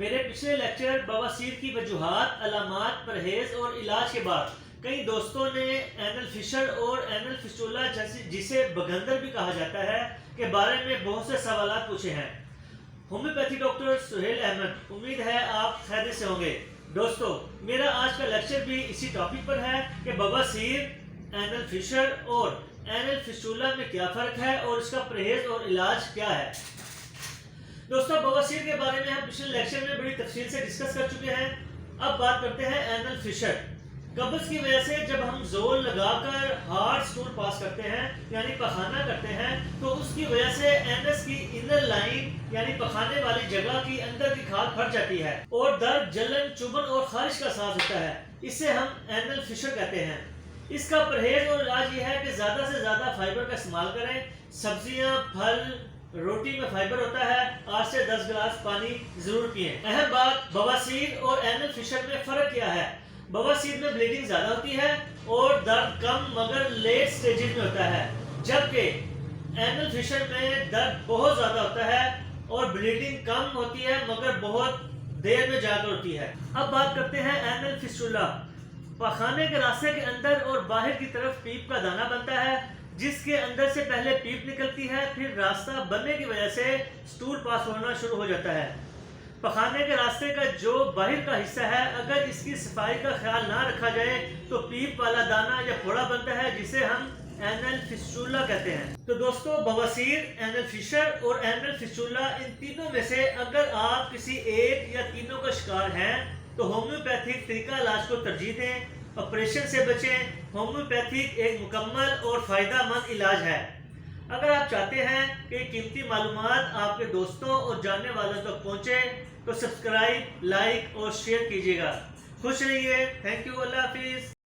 میرے پچھلے لیکچر بواسیر کی وجوہات، علامات، پرہیز اور علاج کے بعد کئی دوستوں نے اینل فشر اور اینل فسٹولا جسے بگندر بھی کہا جاتا ہے کے بارے میں بہت سے سوالات پوچھے ہیں۔ ہومیوپیتھی ڈاکٹر سہیل احمد، امید ہے آپ خیریت سے ہوں گے۔ دوستو، میرا آج کا لیکچر بھی اسی ٹاپک پر ہے کہ بواسیر، اینل فشر اور اینل فسٹولا میں کیا فرق ہے اور اس کا پرہیز اور علاج کیا ہے۔ دوستو، بواسیر کے بارے میں ہم پچھلے لیکچر میں بڑی تفصیل سے ڈسکس کر چکے ہیں۔ اب بات کرتے ہیں اینل فشر۔ قبض کی وجہ سے جب ہم زور لگا کر ہارڈ سٹول پاس کرتے ہیں یعنی پخانہ کرتے ہیں تو اس کی وجہ سے اینس کی انر لائن یعنی پخانے والی جگہ کی اندر کی کھال پھٹ جاتی ہے اور درد، جلن، چبھن اور خارش کا احساس ہوتا ہے۔ اسے ہم اینل فشر کہتے ہیں۔ اس کا پرہیز اور علاج یہ ہے کہ زیادہ سے زیادہ فائبر کا استعمال کریں۔ سبزیاں، پھل، روٹی میں فائبر ہوتا ہے۔ 8 سے 10 گلاس پانی ضرور پئیں۔ اہم بات، بواسیر اور اینل فشر میں فرق کیا ہے؟ بواسیر میں بلیڈنگ زیادہ ہوتی ہے اور درد کم مگر لیٹ سٹیجز میں ہوتا ہے، جبکہ اینل فشر میں درد بہت زیادہ ہوتا ہے اور بلیڈنگ کم ہوتی ہے مگر بہت دیر میں جا کر ہوتی ہے۔ اب بات کرتے ہیں اینل فسٹولا۔ پخانے کے راستے کے اندر اور باہر کی طرف پیپ کا دانہ بنتا ہے جس کے اندر سے پہلے پیپ نکلتی ہے، پھر راستہ بننے کی وجہ سے سٹول پاس ہونا شروع ہو جاتا ہے۔ پخانے کے راستے کا جو باہر کا حصہ ہے، اگر اس کی صفائی کا خیال نہ رکھا جائے تو پیپ والا دانہ یا پھوڑا بنتا ہے جسے ہم اینل فسٹولا کہتے ہیں۔ تو دوستو، بواسیر، اینل فشر اور اینل فسٹولا، ان تینوں میں سے اگر آپ کسی ایک یا تینوں کا شکار ہیں تو ہومیوپیتھک طریقہ علاج کو ترجیح دیں۔ آپریشن سے بچیں۔ ہومیوپیتھک ایک مکمل اور فائدہ مند علاج ہے۔ اگر آپ چاہتے ہیں کہ قیمتی معلومات آپ کے دوستوں اور جاننے والوں تک پہنچے تو سبسکرائب، لائک اور شیئر کیجیے گا۔ خوش رہیے۔ Thank you. اللہ حافظ۔